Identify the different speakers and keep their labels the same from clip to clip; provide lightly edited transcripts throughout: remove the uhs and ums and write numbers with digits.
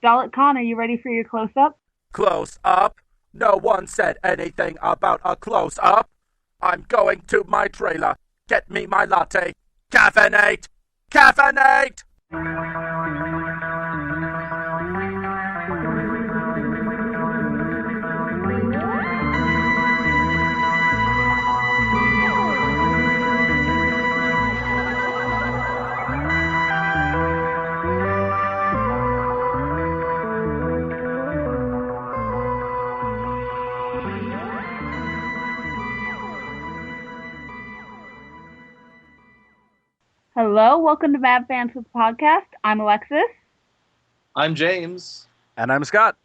Speaker 1: Dalit Khan, are you ready for your close-up?
Speaker 2: Close up? No one said anything about a close up. I'm going to my trailer. Get me my latte. Caffeinate! Caffeinate!
Speaker 1: Hello, welcome to Mad Fans with the podcast. I'm Alexis,
Speaker 3: I'm James.
Speaker 2: And I'm Scott.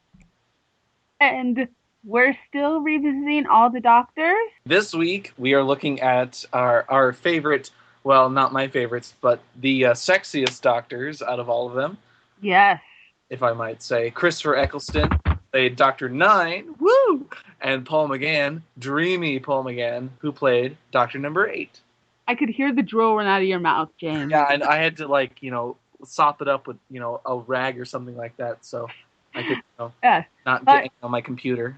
Speaker 1: and we're still revisiting all the doctors.
Speaker 3: This week we are looking at our favorite, well, not my favorites, but the sexiest doctors out of all of them,
Speaker 1: Yes.
Speaker 3: if I might say. Christopher Eccleston played Dr. Nine, woo! And Paul McGann, dreamy Paul McGann, who played Dr. Number 8.
Speaker 1: I could hear the drool run out of your mouth, James.
Speaker 3: Yeah, and I had to, sop it up with, a rag or something like that, so I could,
Speaker 1: Yes.
Speaker 3: not get anything on my computer.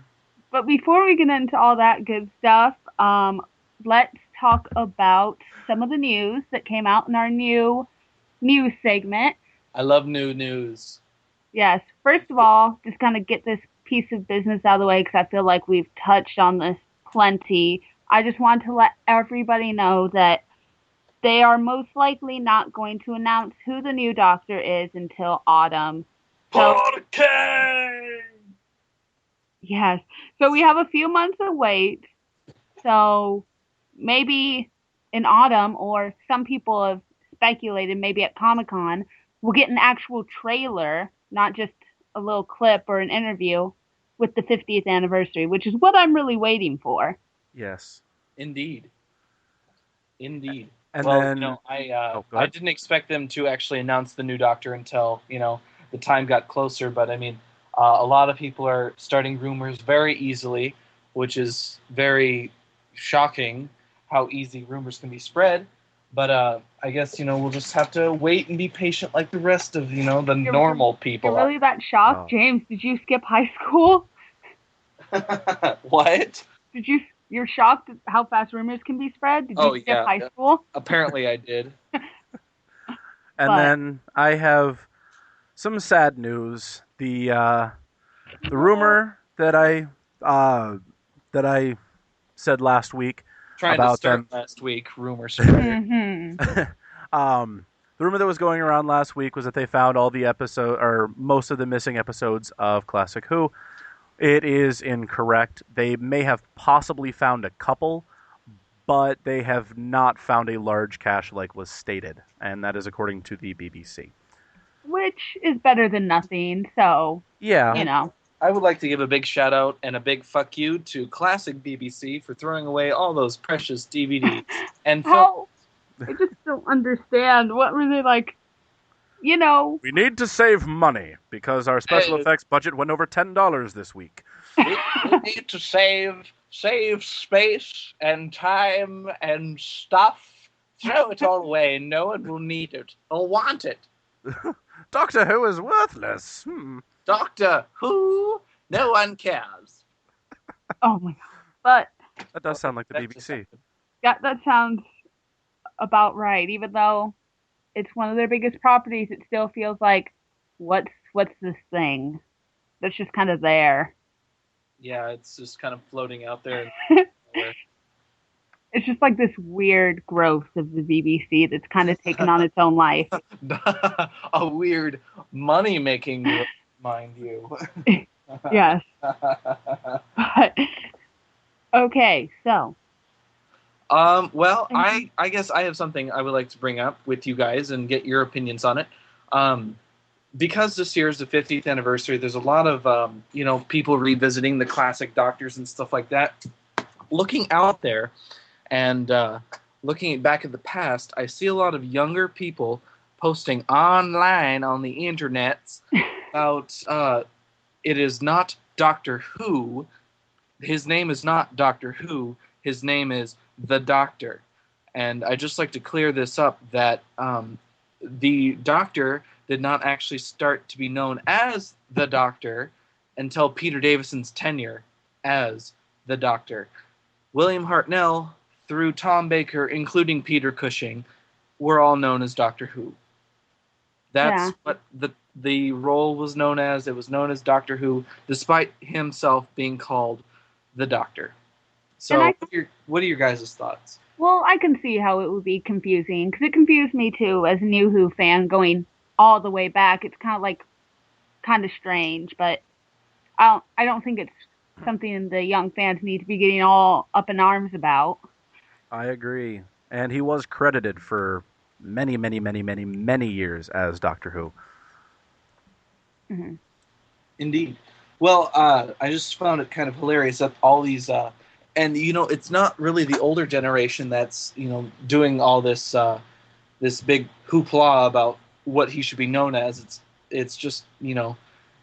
Speaker 1: But before we get into all that good stuff, let's talk about some of the news that came out in our new news segment.
Speaker 3: I love new news.
Speaker 1: Yes. First of all, just kind of get this piece of business out of the way because I feel like we've touched on this plenty. I just want to let everybody know that they are most likely not going to announce who the new doctor is until autumn. So, yes. So we have a few months to wait. So maybe in autumn, or some people have speculated maybe at Comic-Con, we'll get an actual trailer, not just a little clip or an interview with the 50th anniversary, which is what I'm really waiting for.
Speaker 2: Yes.
Speaker 3: Indeed.
Speaker 2: And
Speaker 3: well,
Speaker 2: then...
Speaker 3: go
Speaker 2: ahead.
Speaker 3: I didn't expect them to actually announce the new Doctor until, the time got closer. But, I mean, a lot of people are starting rumors very easily, which is very shocking how easy rumors can be spread. But I guess, we'll just have to wait and be patient like the rest of, the normal people.
Speaker 1: You're really that shocked?
Speaker 2: Wow.
Speaker 1: James, did you skip high school?
Speaker 3: What?
Speaker 1: You're shocked at how fast rumors can be spread? Did you
Speaker 3: Oh,
Speaker 1: skip
Speaker 3: yeah.
Speaker 1: high school?
Speaker 3: Apparently I did.
Speaker 2: And then I have some sad news. The rumor that I said last week
Speaker 3: Trying
Speaker 2: about
Speaker 3: to start
Speaker 2: them.
Speaker 3: last week, rumor spreader.
Speaker 2: The rumor that was going around last week was that they found all the episode or most of the missing episodes of Classic Who. It is incorrect. They may have possibly found a couple, but they have not found a large cache like was stated, and that is according to the BBC.
Speaker 1: Which is better than nothing, so,
Speaker 2: Yeah.
Speaker 3: I would like to give a big shout out and a big fuck you to classic BBC for throwing away all those precious DVDs and films.
Speaker 1: I just don't understand. What were they like?
Speaker 2: We need to save money because our special effects budget went over $10 this week.
Speaker 3: We need to save space and time and stuff. Throw it all away. No one will need it or want it.
Speaker 2: Doctor Who is worthless.
Speaker 3: Doctor Who? No one cares.
Speaker 1: Oh my god. But
Speaker 2: That does sound like the BBC.
Speaker 1: that sounds about right. Even though it's one of their biggest properties, it still feels like, what's this thing that's just kind of there?
Speaker 3: Yeah, it's just kind of floating out there.
Speaker 1: It's just like this weird growth of the BBC that's kind of taken on its own life.
Speaker 3: A weird money-making, mind you.
Speaker 1: Yes. But, okay, so.
Speaker 3: Well, I guess I have something I would like to bring up with you guys and get your opinions on it. Because this year is the 50th anniversary, there's a lot of, people revisiting the classic Doctors and stuff like that. Looking out there and looking back at the past, I see a lot of younger people posting online on the internet about it is not Doctor Who. His name is not Doctor Who. His name is The Doctor. And I'd just like to clear this up that the Doctor did not actually start to be known as the Doctor until Peter Davison's tenure as the Doctor. William Hartnell, through Tom Baker, including Peter Cushing, were all known as Doctor Who. That's what the role was known as. It was known as Doctor Who, despite himself being called the Doctor. So, what are your guys' thoughts?
Speaker 1: Well, I can see how it would be confusing, because it confused me too as a new Who fan going all the way back. It's kind of strange, but I don't think it's something the young fans need to be getting all up in arms about.
Speaker 2: I agree. And he was credited for many, many, many, many, many years as Doctor Who.
Speaker 1: Mm-hmm.
Speaker 3: Indeed. Well, I just found it kind of hilarious that all these, and it's not really the older generation that's doing all this this big hoopla about what he should be known as. It's just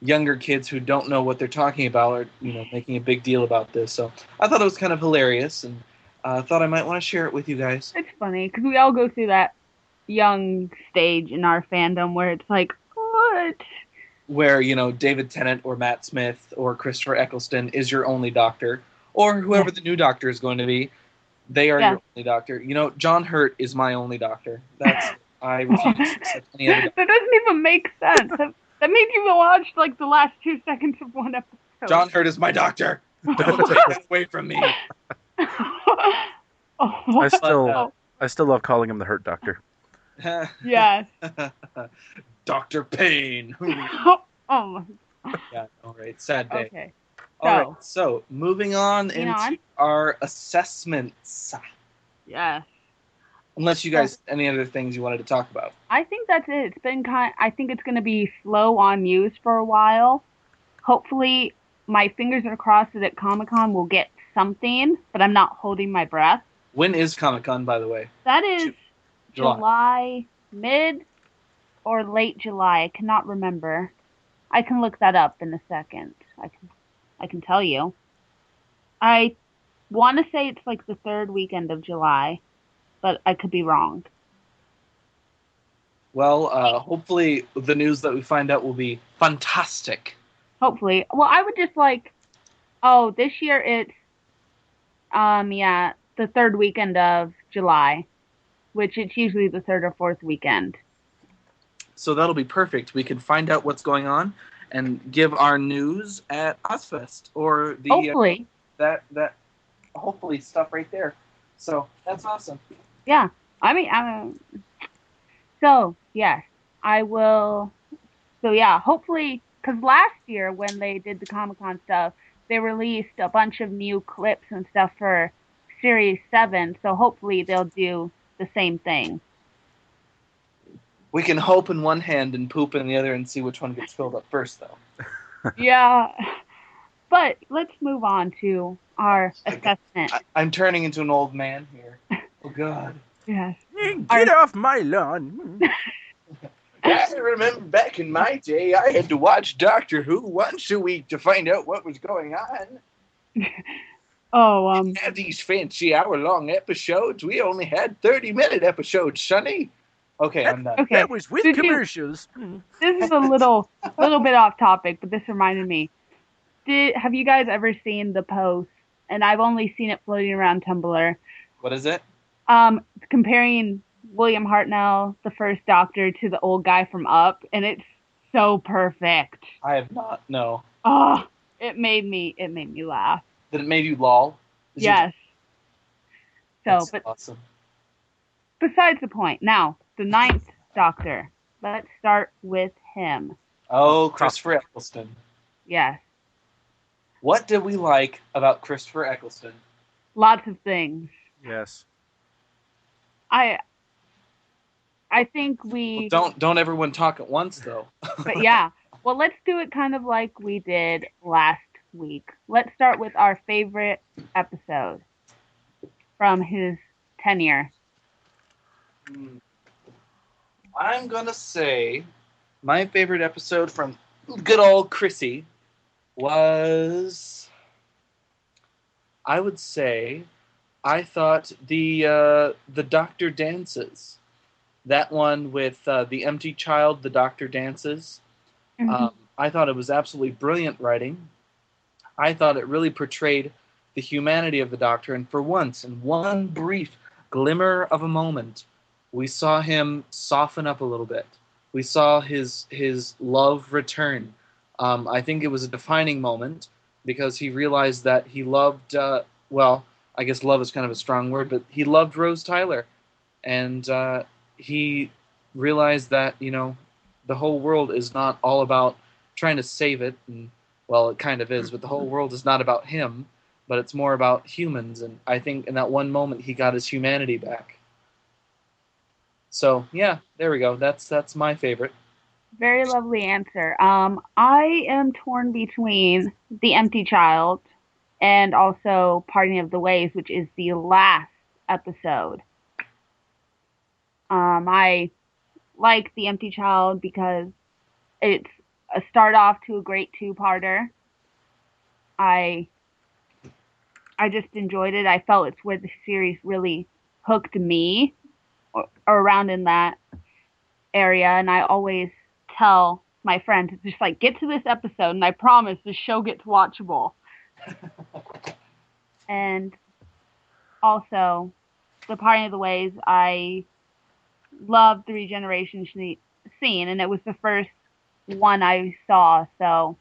Speaker 3: younger kids who don't know what they're talking about are making a big deal about this. So I thought it was kind of hilarious, and I thought I might want to share it with you guys.
Speaker 1: It's funny because we all go through that young stage in our fandom where it's like, what?
Speaker 3: Where David Tennant or Matt Smith or Christopher Eccleston is your only Doctor, or whoever the new Doctor is going to be, they are your only Doctor. John Hurt is my only Doctor. That's I refuse to accept any other Doctor.
Speaker 1: That doesn't even make sense. That made you watch like the last 2 seconds of one episode.
Speaker 3: John Hurt is my Doctor. Don't take that away from me.
Speaker 2: I still love calling him the Hurt Doctor.
Speaker 1: Yes.
Speaker 3: Dr. Payne.
Speaker 1: Oh.
Speaker 3: Yeah, all right. Sad day.
Speaker 1: Okay.
Speaker 3: All right. So, moving on into our assessments.
Speaker 1: Yes.
Speaker 3: Unless you guys any other things you wanted to talk about.
Speaker 1: I think that's it. It's been I think it's going to be slow on news for a while. Hopefully, my fingers are crossed that at Comic-Con we'll get something, but I'm not holding my breath.
Speaker 3: When is Comic-Con, by the way?
Speaker 1: That is July, mid or late July. I cannot remember. I can look that up in a second. I can tell you. I want to say it's like the third weekend of July, but I could be wrong.
Speaker 3: Well, hopefully the news that we find out will be fantastic.
Speaker 1: Hopefully. Well, I would just this year it's the third weekend of July, which it's usually the third or fourth weekend.
Speaker 3: So that'll be perfect. We can find out what's going on and give our news at Ozfest or the
Speaker 1: hopefully
Speaker 3: that hopefully stuff right there. So that's awesome.
Speaker 1: Yeah, I mean, so yes, I will. So yeah, hopefully, because last year when they did the Comic-Con stuff, they released a bunch of new clips and stuff for Series 7. So hopefully they'll do the same thing.
Speaker 3: We can hope in one hand and poop in the other and see which one gets filled up first, though.
Speaker 1: Yeah. But let's move on to our assessment.
Speaker 3: I'm turning into an old man here. Oh, God.
Speaker 1: Yes.
Speaker 2: Get off my lawn.
Speaker 3: I remember back in my day, I had to watch Doctor Who once a week to find out what was going on. We had these fancy hour-long episodes. We only had 30-minute episodes, Sonny. Okay, I'm done.
Speaker 2: Okay. That was with commercials.
Speaker 1: This is a little bit off topic, but this reminded me. Have you guys ever seen the post? And I've only seen it floating around Tumblr.
Speaker 3: What is it?
Speaker 1: Comparing William Hartnell, the first Doctor, to the old guy from Up, and it's so perfect.
Speaker 3: I have not. No.
Speaker 1: Oh, it made me laugh.
Speaker 3: Did it make you lol?
Speaker 1: Yes.
Speaker 3: That's awesome.
Speaker 1: Besides the point. Now, the 9th Doctor. Let's start with him.
Speaker 3: Oh, Christopher Eccleston.
Speaker 1: Yes.
Speaker 3: What did we like about Christopher Eccleston?
Speaker 1: Lots of things.
Speaker 2: Yes.
Speaker 1: I think we...
Speaker 3: Well, don't everyone talk at once, though.
Speaker 1: But yeah. Well, let's do it kind of like we did last week. Let's start with our favorite episode from his tenure.
Speaker 3: I'm going to say my favorite episode from good old Chrissy was, I would say, I thought the Doctor Dances. That one with the empty child, the doctor dances.
Speaker 1: Mm-hmm.
Speaker 3: I thought it was absolutely brilliant writing. I thought it really portrayed the humanity of the Doctor, and for once, in one brief glimmer of a moment, we saw him soften up a little bit. We saw his love return. I think it was a defining moment because he realized that he loved. Well, I guess love is kind of a strong word, but he loved Rose Tyler, and he realized that the whole world is not all about trying to save it, and well, it kind of is, but the whole world is not about him, but it's more about humans. And I think in that one moment he got his humanity back. So yeah, there we go. That's my favorite.
Speaker 1: Very lovely answer. I am torn between The Empty Child and also Parting of the Ways, which is the last episode. I like The Empty Child because it's a start off to a great two-parter. I I just enjoyed it. I felt it's where the series really hooked me around in that area, and I always tell my friends, it's just like, get to this episode, and I promise the show gets watchable. And also, the Parting of the Ways, I loved the regeneration scene, and it was the first one I saw, so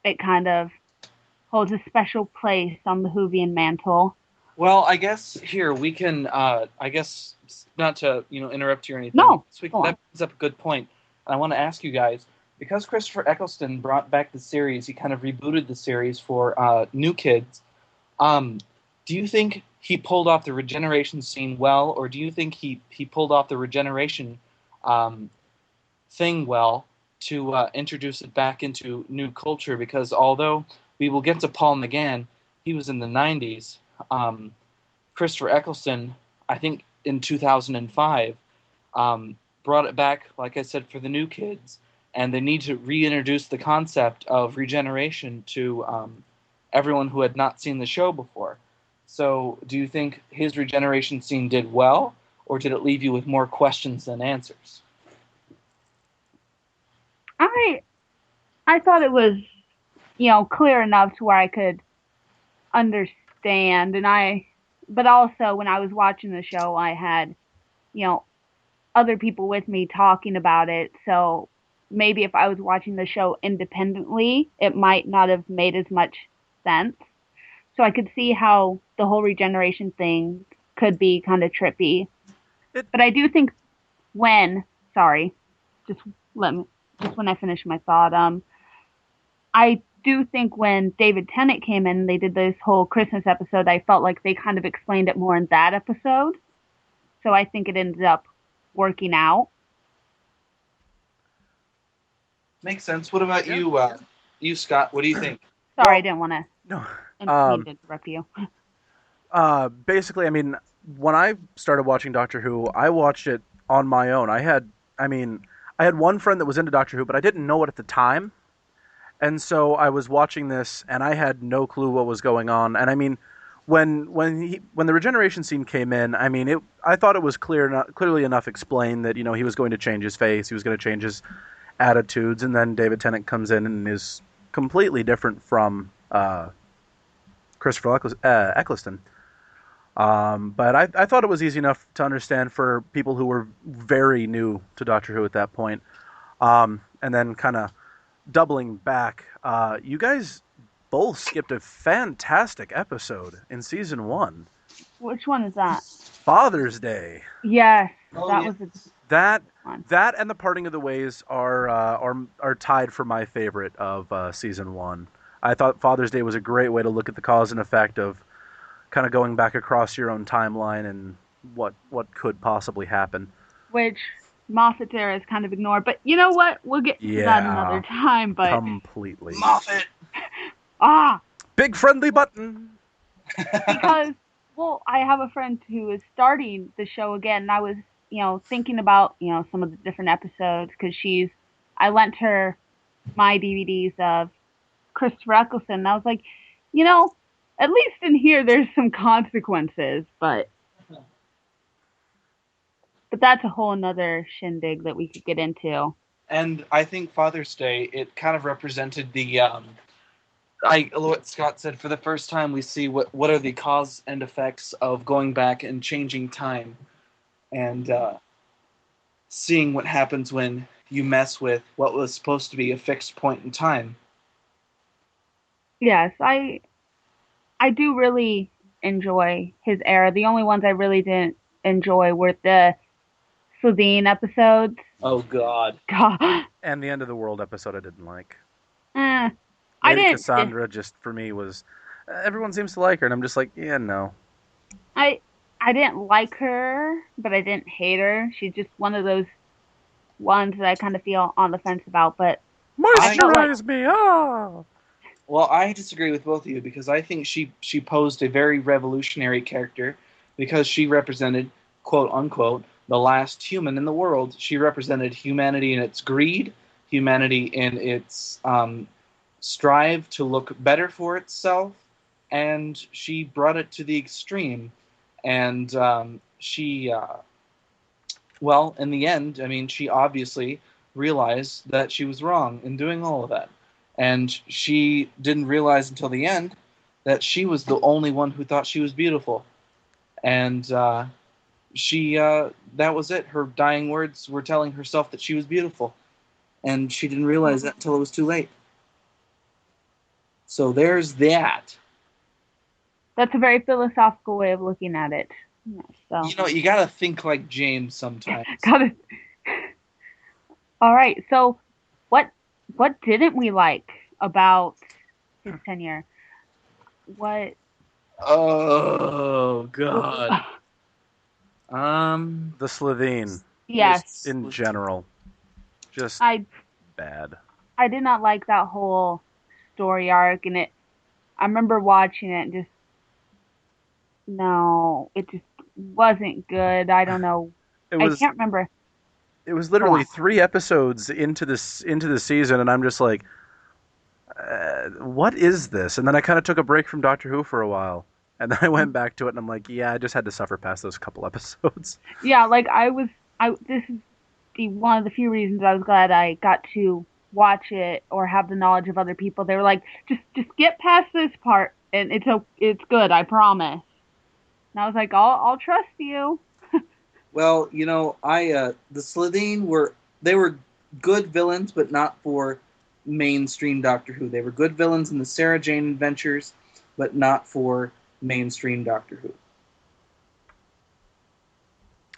Speaker 1: it kind of holds a special place on the Whovian mantle.
Speaker 3: Well, I guess here we can. I guess not to interrupt you or anything.
Speaker 1: No,
Speaker 3: So
Speaker 1: go on.
Speaker 3: that brings up a good point. I want to ask you guys, because Christopher Eccleston brought back the series. He kind of rebooted the series for new kids. Do you think he pulled off the regeneration scene well, or do you think he pulled off the regeneration thing well to introduce it back into new culture? Because although we will get to Paul McGann, he was in the 90s. Christopher Eccleston, I think in 2005, brought it back, like I said, for the new kids, and they need to reintroduce the concept of regeneration to everyone who had not seen the show before. So, do you think his regeneration scene did well, or did it leave you with more questions than answers?
Speaker 1: I I thought it was, clear enough to where I could understand, but also when I was watching the show, I had, you know, other people with me talking about it. So maybe if I was watching the show independently, it might not have made as much sense. So I could see how the whole regeneration thing could be kind of trippy.
Speaker 2: It
Speaker 1: But I do think when, sorry, just let me, just when I finish my thought, I do think when David Tennant came in, they did this whole Christmas episode. I felt like they kind of explained it more in that episode. So I think it ended up working out.
Speaker 3: Makes sense. What about
Speaker 2: Yeah.
Speaker 3: you, Scott? What do you think?
Speaker 1: Sorry, I
Speaker 2: well,
Speaker 1: didn't want
Speaker 2: no.
Speaker 1: to mean to interrupt you.
Speaker 2: Basically, I mean, when I started watching Doctor Who, I watched it on my own. I had one friend that was into Doctor Who, but I didn't know it at the time. And so I was watching this, and I had no clue what was going on. And I mean, when the regeneration scene came in, I mean, I thought it was clearly enough explained that he was going to change his face, he was going to change his attitudes, and then David Tennant comes in and is completely different from Christopher Eccleston. But I thought it was easy enough to understand for people who were very new to Doctor Who at that point. And then kind of doubling back, you guys both skipped a fantastic episode in season 1,
Speaker 1: Which one is that?
Speaker 2: Father's Day.
Speaker 1: Yes,
Speaker 3: Oh,
Speaker 1: that
Speaker 3: yeah.
Speaker 1: was a
Speaker 2: That
Speaker 1: one.
Speaker 2: that and the Parting of the Ways are tied for my favorite of season 1. I thought Father's Day was a great way to look at the cause and effect of kind of going back across your own timeline and what could possibly happen.
Speaker 1: Which Moffat era is kind of ignored. But you know what? We'll get to that another
Speaker 2: Yeah,
Speaker 1: time. But
Speaker 2: completely.
Speaker 3: Moffat.
Speaker 1: ah,
Speaker 2: Big friendly button.
Speaker 1: because I have a friend who is starting the show again, and I was thinking about some of the different episodes because I lent her my DVDs of Christopher Eccleston, and I was like, you know, at least in here there's some consequences, but But that's a whole nother shindig that we could get into.
Speaker 3: And I think Father's Day, it kind of represented the what Scott said. For the first time, we see what are the cause and effects of going back and changing time, and seeing what happens when you mess with what was supposed to be a fixed point in time.
Speaker 1: Yes, I do really enjoy his era. The only ones I really didn't enjoy were the Slovene episodes.
Speaker 3: Oh God.
Speaker 1: God,
Speaker 2: And the end of the world episode I didn't like.
Speaker 1: eh, I
Speaker 2: Lady
Speaker 1: didn't.
Speaker 2: Cassandra just for me was everyone seems to like her, and I'm just like, yeah, no.
Speaker 1: I I didn't like her, but I didn't hate her. She's just one of those ones that I kind of feel on the fence about. But I felt like,
Speaker 2: Moisturize me, ah.
Speaker 3: Well, I disagree with both of you because I think she posed a very revolutionary character because she represented, quote unquote, the last human in the world. She represented humanity in its greed, humanity in its strive to look better for itself, and she brought it to the extreme. And well, in the end, I mean, she obviously realized that she was wrong in doing all of that. And she didn't realize until the end that she was the only one who thought she was beautiful. And that was it. Her dying words were telling herself that she was beautiful. And she didn't realize that until it was too late. So there's that.
Speaker 1: that's a very philosophical way of looking at it. Yeah, so
Speaker 3: You know, you got to think like James sometimes.
Speaker 1: got it. All right. So what what didn't we like about his tenure? What?
Speaker 3: Oh, God.
Speaker 2: The Slovene
Speaker 1: Yes,
Speaker 2: in general, just
Speaker 1: I
Speaker 2: bad.
Speaker 1: I did not like that whole story arc, and it. I remember watching it and just no, it just wasn't good. I don't know.
Speaker 2: It
Speaker 1: I
Speaker 2: was
Speaker 1: can't remember.
Speaker 2: it was
Speaker 1: Go
Speaker 2: literally
Speaker 1: on.
Speaker 2: 3 episodes into the season, and I'm just like, what is this? And then I kind of took a break from Doctor Who for a while, and then I went back to it, and I'm like, yeah, I just had to suffer past those couple episodes.
Speaker 1: Yeah, like I was. I this is the one of the few reasons I was glad I got to watch it or have the knowledge of other people. They were like, just get past this part, and it's good. I promise. And I was like, I'll trust you.
Speaker 3: Well, you know, the Slitheen were good villains, but not for mainstream Doctor Who. They were good villains in the Sarah Jane Adventures, but not for mainstream Doctor Who.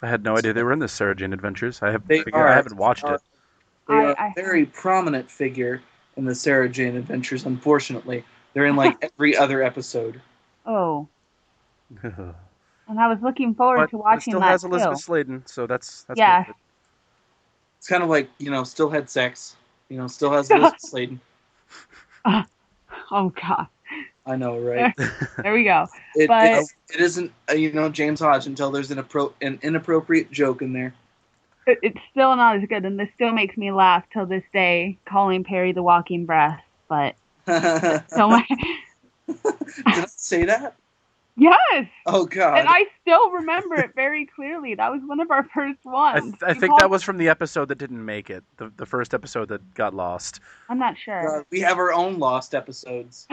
Speaker 2: I had no idea they were in the Sarah Jane Adventures.
Speaker 3: They
Speaker 2: I
Speaker 3: are.
Speaker 2: haven't watched it.
Speaker 3: They are a
Speaker 1: I
Speaker 3: very prominent figure in the Sarah Jane Adventures. Unfortunately, they're in like every other episode.
Speaker 1: oh, and I was looking forward to
Speaker 2: But it
Speaker 1: watching
Speaker 2: still
Speaker 1: that
Speaker 2: has
Speaker 1: too.
Speaker 2: Elizabeth Sladen, so that's
Speaker 1: Yeah.
Speaker 2: worth it.
Speaker 3: It's kind of like, you know, still had sex. You know, still has Elizabeth Sladen.
Speaker 1: Oh God.
Speaker 3: I know, right?
Speaker 1: There we go.
Speaker 3: It,
Speaker 1: But
Speaker 3: it isn't, you know, James Hodge until there's an inappropriate joke in there.
Speaker 1: it's still not as good, and this still makes me laugh till this day, calling Perry the walking breast. But
Speaker 3: Did
Speaker 1: so my
Speaker 3: I say that?
Speaker 1: yes,
Speaker 3: Oh God!
Speaker 1: and I still remember it very clearly. That was one of our first ones.
Speaker 2: I
Speaker 1: You
Speaker 2: think that
Speaker 1: called-
Speaker 2: was from the episode that didn't make it, the first episode that got lost.
Speaker 1: I'm not sure.
Speaker 3: God, we have our own lost episodes.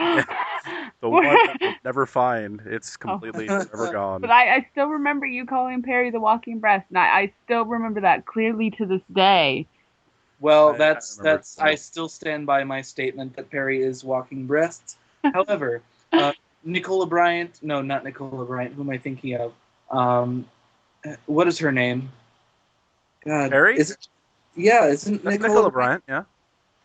Speaker 2: The one that we'll never find. It's completely never gone.
Speaker 1: But I still remember you calling Perry the walking breast, and I still remember that clearly to this day.
Speaker 3: Well,
Speaker 2: I
Speaker 3: that's
Speaker 2: remember
Speaker 3: that's.
Speaker 2: too.
Speaker 3: I still stand by my statement that Perry is walking breasts. However, Nicola Bryant. No, not Nicola Bryant. Who am I thinking of? What is her name? God,
Speaker 2: Perry?
Speaker 3: is it? Yeah, isn't
Speaker 2: That's
Speaker 3: Nicola
Speaker 2: Nicola Bryant, yeah.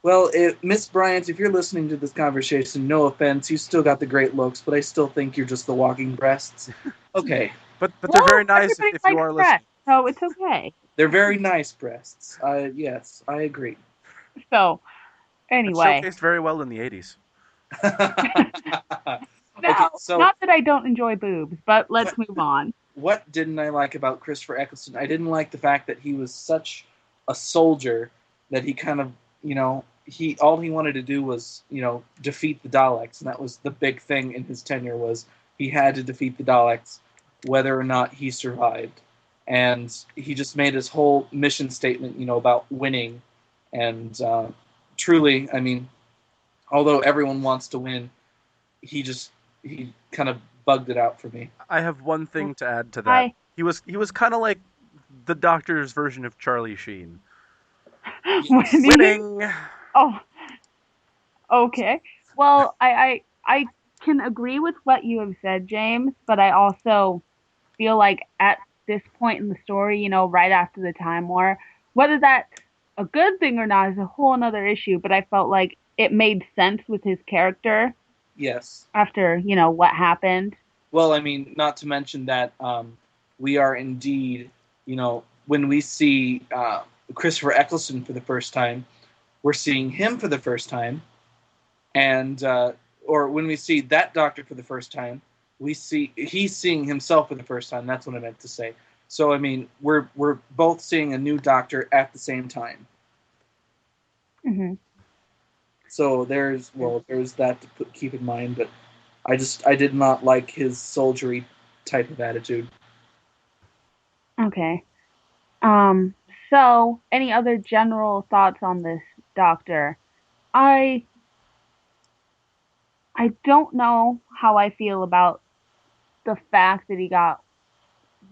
Speaker 3: Well, Miss Bryant, if you're listening to this conversation, no offense, you still got the great looks, but I still think you're just the walking breasts. Okay,
Speaker 2: But
Speaker 1: Well,
Speaker 2: they're very nice
Speaker 1: everybody
Speaker 2: if you
Speaker 1: likes
Speaker 2: are
Speaker 1: breasts,
Speaker 2: listening.
Speaker 1: so it's okay.
Speaker 3: they're very nice breasts. Yes, I agree.
Speaker 1: So
Speaker 2: It
Speaker 1: anyway,
Speaker 2: showcased very well in the 80s.
Speaker 1: no,
Speaker 3: Okay, so
Speaker 1: not that I don't enjoy boobs, but let's move on.
Speaker 3: what didn't I like about Christopher Eccleston? I didn't like the fact that he was such a soldier that he kind of, you know, all he wanted to do was, you know, defeat the Daleks, and that was the big thing in his tenure was he had to defeat the Daleks, whether or not he survived. and he just made his whole mission statement, about winning. And truly, I mean, although everyone wants to win, he kind of bugged it out for me.
Speaker 2: I have one thing to add to that.
Speaker 1: I
Speaker 2: He was kind of like the Doctor's version of Charlie Sheen.
Speaker 1: what do
Speaker 3: Yes.
Speaker 1: you mean?
Speaker 2: Winning.
Speaker 1: Oh, okay. Well, I can agree with what you have said, James, but I also feel like at this point in the story, right after the Time War, whether that's a good thing or not is a whole another issue, but I felt like it made sense with his character
Speaker 3: Yes.
Speaker 1: after, what happened.
Speaker 3: Well, I mean, not to mention that we are indeed, when we see Christopher Eccleston for the first time, we're seeing him for the first time, and or when we see that Doctor for the first time, he's seeing himself for the first time. That's what I meant to say. So, I mean, we're both seeing a new Doctor at the same time.
Speaker 1: Hmm.
Speaker 3: So there's that to keep in mind, but I did not like his soldiery type of attitude.
Speaker 1: Okay. Um, so any other general thoughts on this Doctor? I I don't know how I feel about the fact that he got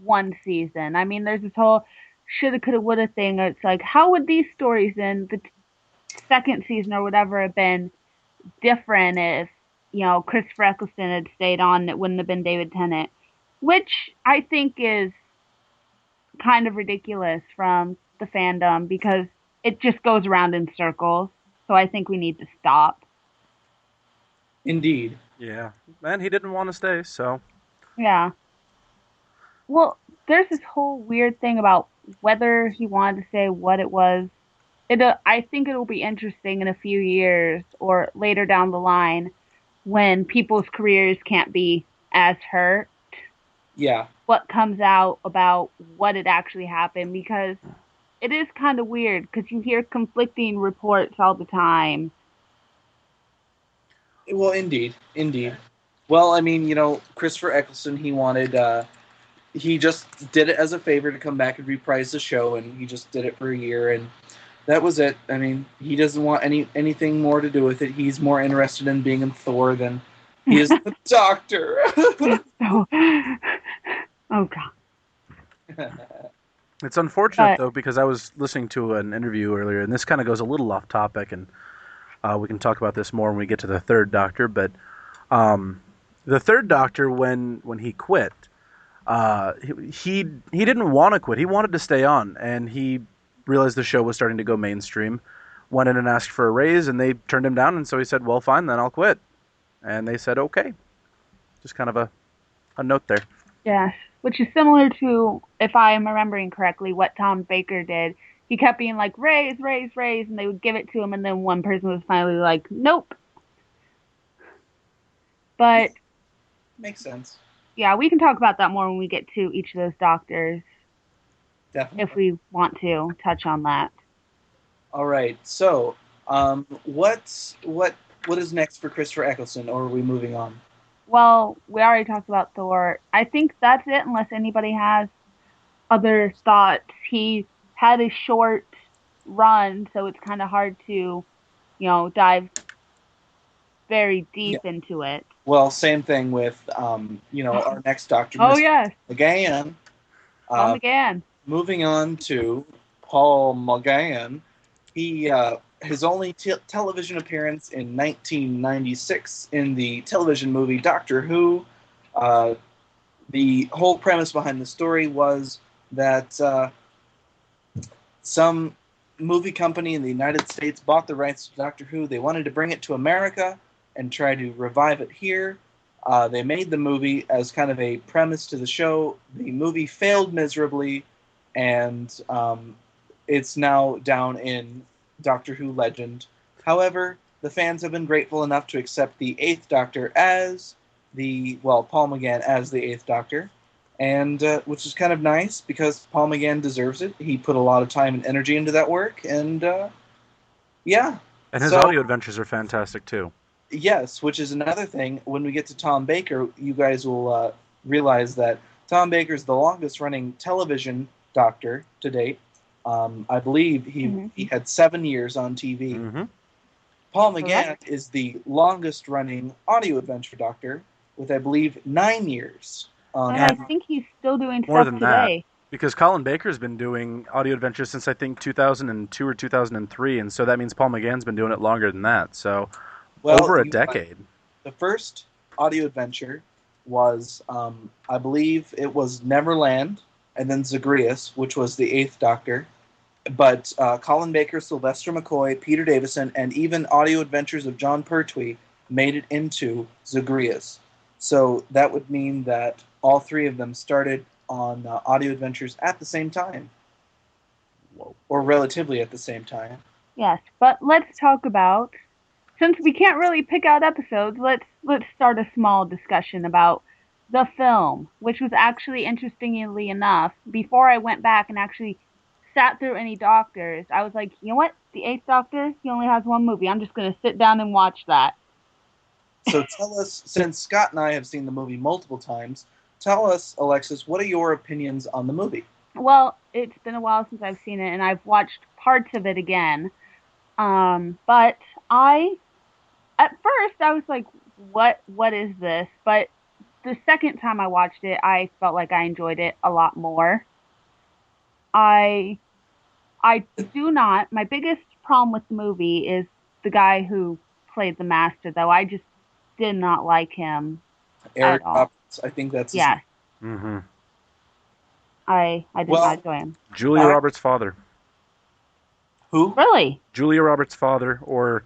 Speaker 1: one season. I mean, there's this whole shoulda, coulda, woulda thing. It's like, how would these stories in the second season or whatever have been different if, Christopher Eccleston had stayed on and it wouldn't have been David Tennant? Which I think is kind of ridiculous from the fandom because it just goes around in circles. So I think we need to stop.
Speaker 3: Indeed.
Speaker 2: Yeah, and he didn't want to stay, so
Speaker 1: Yeah. Well, there's this whole weird thing about whether he wanted to say what it was. I think it'll be interesting in a few years or later down the line when people's careers can't be as hurt.
Speaker 3: Yeah.
Speaker 1: What comes out about what had actually happened because it is kind of weird because you hear conflicting reports all the time.
Speaker 3: Well, indeed. Well, I mean, Christopher Eccleston, he just did it as a favor to come back and reprise the show, and he just did it for a year, and that was it. I mean, he doesn't want anything more to do with it. He's more interested in being in Thor than he is the Doctor.
Speaker 1: So, oh god.
Speaker 2: it's unfortunate
Speaker 1: But
Speaker 2: though because I was listening to an interview earlier, and this kind of goes a little off topic, and we can talk about this more when we get to the third Doctor. But the third Doctor, when he quit, he didn't want to quit. He wanted to stay on, and he realized the show was starting to go mainstream. Went in and asked for a raise, and they turned him down. And so he said, "Well, fine, then I'll quit." And they said, "Okay." Just kind of a note there.
Speaker 1: yes, which is similar to, if I'm remembering correctly, what Tom Baker did. He kept being like, raise, raise, raise, and they would give it to him, and then one person was finally like, nope. But
Speaker 3: Makes sense.
Speaker 1: yeah, we can talk about that more when we get to each of those doctors, if
Speaker 3: Definitely.
Speaker 1: we want to touch on that.
Speaker 3: All right. So, what is next for Christopher Eccleston, or are we moving on?
Speaker 1: Well, we already talked about Thor. I think that's it, unless anybody has other thoughts. He had a short run, so it's kind of hard to, dive very
Speaker 3: Yeah.
Speaker 1: deep into it.
Speaker 3: Well, same thing with our next Doctor,
Speaker 1: Oh,
Speaker 3: Mr.
Speaker 1: yes.
Speaker 3: McGann.
Speaker 1: Call
Speaker 3: Uh,
Speaker 1: again.
Speaker 3: moving on to Paul McGann. He his only television appearance in 1996 in the television movie Doctor Who. Uh, the whole premise behind the story was that some movie company in the United States bought the rights to Doctor Who. They wanted to bring it to America and try to revive it here. They made the movie as kind of a premise to the show. The movie failed miserably, and it's now down in Doctor Who legend. However, the fans have been grateful enough to accept the Eighth Doctor as Paul McGann as the Eighth Doctor, and which is kind of nice because Paul McGann deserves it. He put a lot of time and energy into that work, and yeah.
Speaker 2: And his
Speaker 3: So
Speaker 2: audio adventures are fantastic too.
Speaker 3: yes, which is another thing. When we get to Tom Baker, you guys will realize that Tom Baker's the longest-running television doctor to date. I believe he had 7 years on TV.
Speaker 2: Mm-hmm.
Speaker 3: Paul McGann is the longest-running audio adventure doctor, with, I believe, 9 years on.
Speaker 1: And I think he's still doing
Speaker 2: More
Speaker 1: stuff
Speaker 2: than
Speaker 1: today.
Speaker 2: that, because Colin Baker's been doing audio adventures since I think 2002 or 2003, and so that means Paul McGann's been doing it longer than that. So over a decade.
Speaker 3: The first audio adventure was, I believe, it was Neverland, and then Zagreus, which was the 8th Doctor. But Colin Baker, Sylvester McCoy, Peter Davison, and even Audio Adventures of John Pertwee made it into Zagreus. So that would mean that all 3 of them started on Audio Adventures at the same time.
Speaker 2: Whoa.
Speaker 3: Or relatively at the same time.
Speaker 1: Yes, but let's talk about, since we can't really pick out episodes, let's start a small discussion about the film, which was actually, interestingly enough, before I went back and actually sat through any Doctors, I was like, you know what? The 8th Doctor, he only has 1 movie. I'm just going to sit down and watch that.
Speaker 3: So tell us, since Scott and I have seen the movie multiple times, tell us, Alexis, what are your opinions on the movie?
Speaker 1: Well, it's been a while since I've seen it, and I've watched parts of it again. But at first, I was like, what is this? But the second time I watched it, I felt like I enjoyed it a lot more. I do not. My biggest problem with the movie is the guy who played the Master, though. I just did not like him
Speaker 3: Eric
Speaker 1: at all.
Speaker 3: Roberts, I think that's his
Speaker 1: Yes.
Speaker 3: name.
Speaker 2: Mm-hmm.
Speaker 1: I did not enjoy him.
Speaker 2: Julia Roberts' father.
Speaker 3: Who?
Speaker 1: Really?
Speaker 2: Julia Roberts' father, or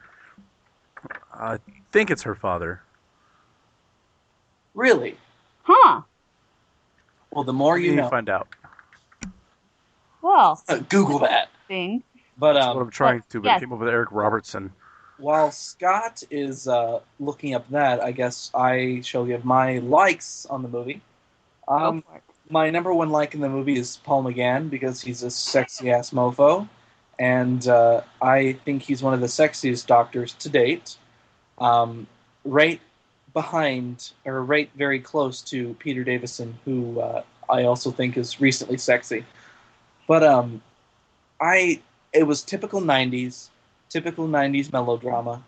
Speaker 2: I think it's her father.
Speaker 3: Really?
Speaker 1: Huh.
Speaker 3: Well, the more you know.
Speaker 2: Find out.
Speaker 1: Well.
Speaker 3: Google that.
Speaker 1: Thing.
Speaker 3: But
Speaker 2: that's what I'm trying to, but
Speaker 1: yes.
Speaker 2: I came up with Eric Robertson.
Speaker 3: While Scott is looking up that, I guess I shall give my likes on the movie. My number 1 like in the movie is Paul McGann, because he's a sexy-ass mofo, and I think he's one of the sexiest Doctors to date. Right behind, or right very close to Peter Davison, who I also think is recently sexy. But it was typical 90s melodrama,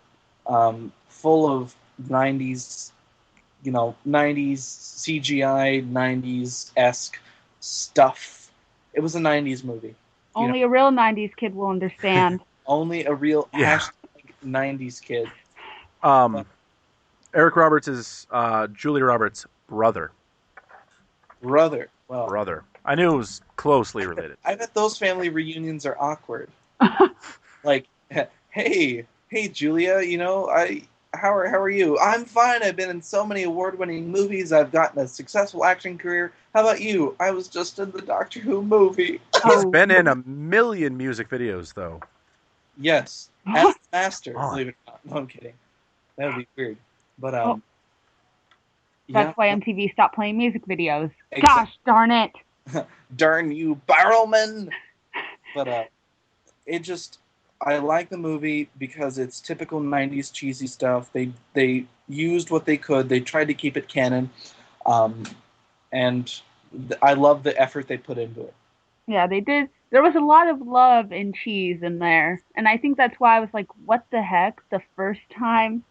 Speaker 3: full of 90s, 90s CGI, 90s-esque stuff. It was a 90s movie.
Speaker 1: Only a real 90s kid will understand.
Speaker 3: Only a real #90s kid.
Speaker 2: Eric Roberts is Julia Roberts' brother.
Speaker 3: Well,
Speaker 2: brother. I knew it was closely related.
Speaker 3: I bet those family reunions are awkward. Like, hey, Julia, how are you? I'm fine. I've been in so many award-winning movies. I've gotten a successful action career. How about you? I was just in the Doctor Who movie.
Speaker 2: He's been in a million music videos, though.
Speaker 3: Yes, as the Master. Believe it or not. No, I'm kidding. That would be weird. But
Speaker 1: that's why MTV stopped playing music videos. Gosh darn it!
Speaker 3: Darn you, Barrowman! But I like the movie because it's typical 90s cheesy stuff. They used what they could. They tried to keep it canon. And I love the effort they put into it.
Speaker 1: Yeah, they did. There was a lot of love and cheese in there. And I think that's why I was like, what the heck? The first time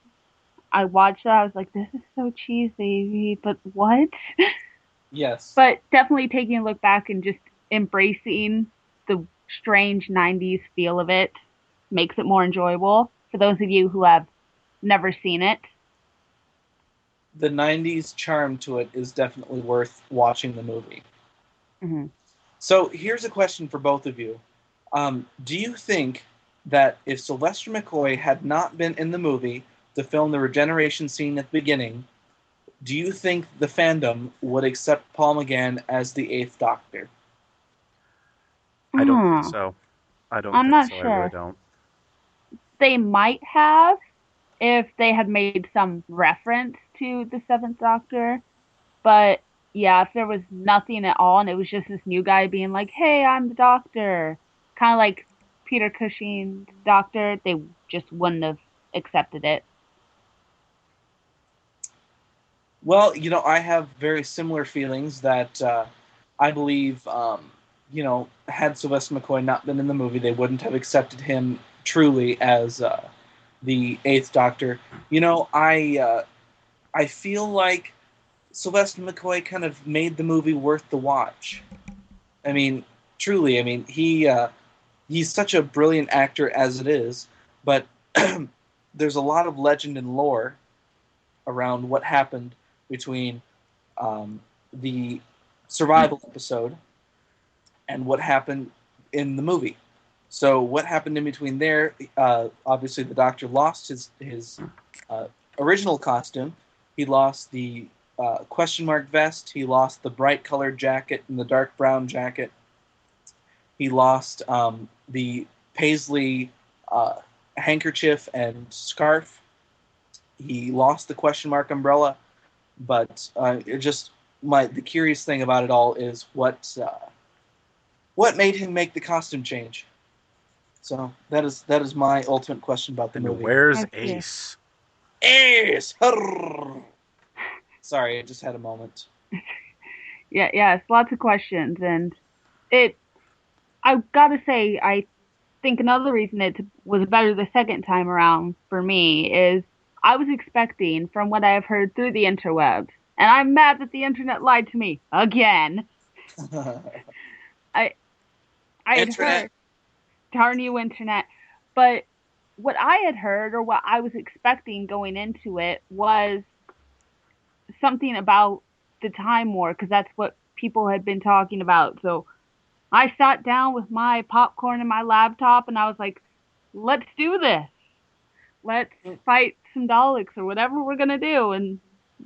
Speaker 1: I watched that, I was like, this is so cheesy, but what?
Speaker 3: Yes.
Speaker 1: But definitely taking a look back and just embracing the strange 90s feel of it makes it more enjoyable for those of you who have never seen it.
Speaker 3: The 90s charm to it is definitely worth watching the movie.
Speaker 1: Mm-hmm.
Speaker 3: So here's a question for both of you. Do you think that if Sylvester McCoy had not been in the movie to film the regeneration scene at the beginning, do you think the fandom would accept Paul McGann as the 8th Doctor?
Speaker 2: I don't think so.
Speaker 1: I'm not sure.
Speaker 2: I really don't.
Speaker 1: They might have if they had made some reference to the 7th Doctor. But yeah, if there was nothing at all and it was just this new guy being like, hey, I'm the Doctor, kind of like Peter Cushing's Doctor, they just wouldn't have accepted it.
Speaker 3: Well, I have very similar feelings that I believe, had Sylvester McCoy not been in the movie, they wouldn't have accepted him truly as the Eighth Doctor. I feel like Sylvester McCoy kind of made the movie worth the watch. I mean, truly, he's such a brilliant actor as it is, but there's a lot of legend and lore around what happened between the survival episode and what happened in the movie. So what happened in between there? Obviously, the Doctor lost his original costume. He lost the question mark vest. He lost the bright colored jacket and the dark brown jacket. He lost the paisley handkerchief and scarf. He lost the question mark umbrella. But the curious thing about it all is what made him make the costume change. So that is my ultimate question about the movie.
Speaker 2: Where's Ace?
Speaker 3: Ace! Sorry, I just had a moment.
Speaker 1: Yes, lots of questions, and I gotta say, I think another reason it was better the second time around for me is I was expecting, from what I have heard through the interwebs, and I'm mad that the internet lied to me again. I had heard, darn you, internet, but what I had heard or what I was expecting going into it was something about the Time War, because that's what people had been talking about. So I sat down with my popcorn and my laptop and I was like, let's do this. Let's fight some Daleks or whatever we're going to do. And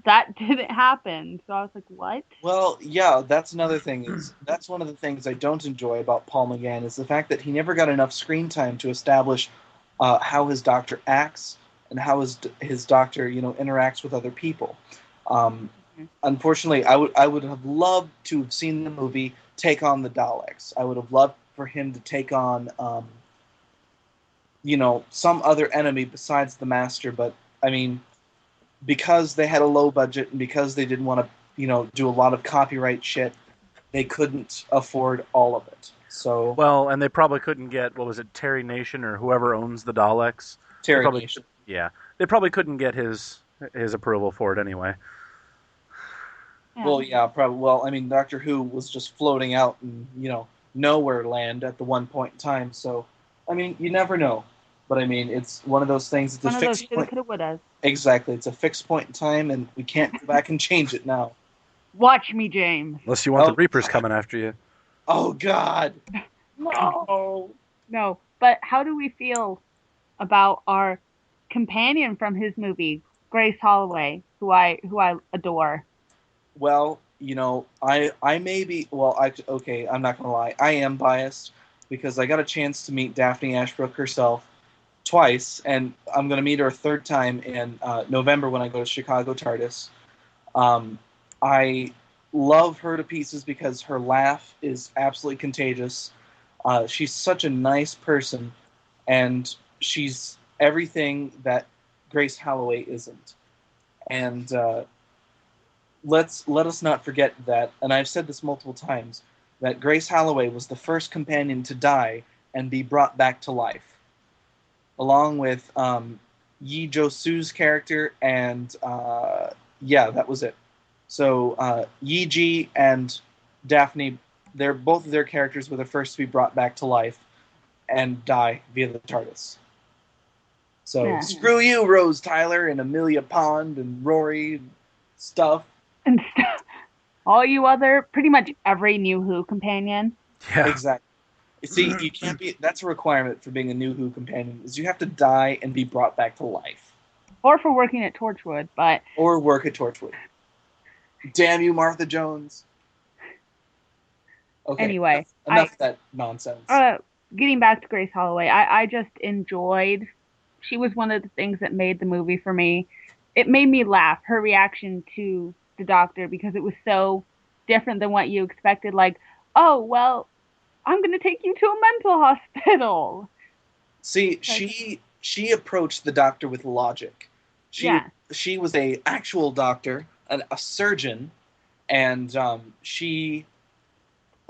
Speaker 1: that didn't happen. So I was like, what?
Speaker 3: Well, yeah, that's another thing. That's one of the things I don't enjoy about Paul McGann is the fact that he never got enough screen time to establish how his Doctor acts and how his Doctor, interacts with other people. Unfortunately, I would have loved to have seen the movie take on the Daleks. I would have loved for him to take on, some other enemy besides the Master. But I mean, because they had a low budget and because they didn't want to, do a lot of copyright shit, they couldn't afford all of it. So
Speaker 2: and they probably couldn't get, what was it, Terry Nation or whoever owns the Daleks.
Speaker 3: Terry Nation.
Speaker 2: Yeah, they probably couldn't get his approval for it anyway.
Speaker 3: Yeah. Well, yeah, probably. Well, I mean, Doctor Who was just floating out in, nowhere land at the one point in time. So, I mean, you never know. But I mean, it's one of those things. It's a fixed point. Exactly, it's a fixed point in time, and we can't go back and change it now.
Speaker 1: Watch me, James.
Speaker 2: Unless you want the Reapers coming after you.
Speaker 3: Oh God, no.
Speaker 1: No, but how do we feel about our companion from his movie, Grace Holloway, who I adore?
Speaker 3: Well, I may be. Well, okay, I'm not gonna lie. I am biased because I got a chance to meet Daphne Ashbrook herself twice, and I'm gonna meet her a third time in November when I go to Chicago TARDIS. I love her to pieces because her laugh is absolutely contagious. She's such a nice person, and she's everything that Grace Holloway isn't. And let us not forget that, and I've said this multiple times, that Grace Holloway was the first companion to die and be brought back to life, along with Yi Jo Su's character, and that was it. So Yi Ji and Daphne, both of their characters were the first to be brought back to life and die via the TARDIS. So screw you, Rose Tyler and Amelia Pond and Rory and stuff.
Speaker 1: And stuff. All you other, pretty much every New Who companion.
Speaker 2: Yeah.
Speaker 3: Exactly. See, you can't be. That's a requirement for being a New Who companion. Is you have to die and be brought back to life.
Speaker 1: Or for working at Torchwood, but.
Speaker 3: Or work at Torchwood. Damn you, Martha Jones. Okay.
Speaker 1: Anyway,
Speaker 3: enough of that nonsense.
Speaker 1: Getting back to Grace Holloway, I just enjoyed. She was one of the things that made the movie for me. It made me laugh. Her reaction to the Doctor, because it was so different than what you expected. Like, oh well, I'm going to take you to a mental hospital.
Speaker 3: See, she approached the Doctor with logic. She was a actual doctor a surgeon, and she,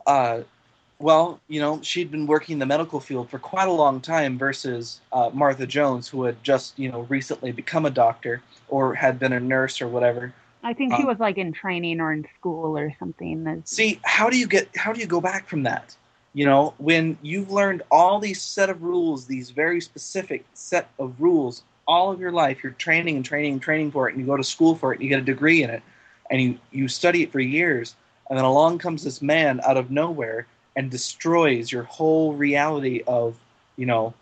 Speaker 3: well, she'd been working in the medical field for quite a long time versus Martha Jones, who had just, recently become a doctor or had been a nurse or whatever.
Speaker 1: I think she was like in training or in school or something.
Speaker 3: See, how do you go back from that? When you've learned all these set of rules, these very specific set of rules all of your life, you're training and training and training for it, and you go to school for it, and you get a degree in it, and you study it for years, and then along comes this man out of nowhere and destroys your whole reality of, your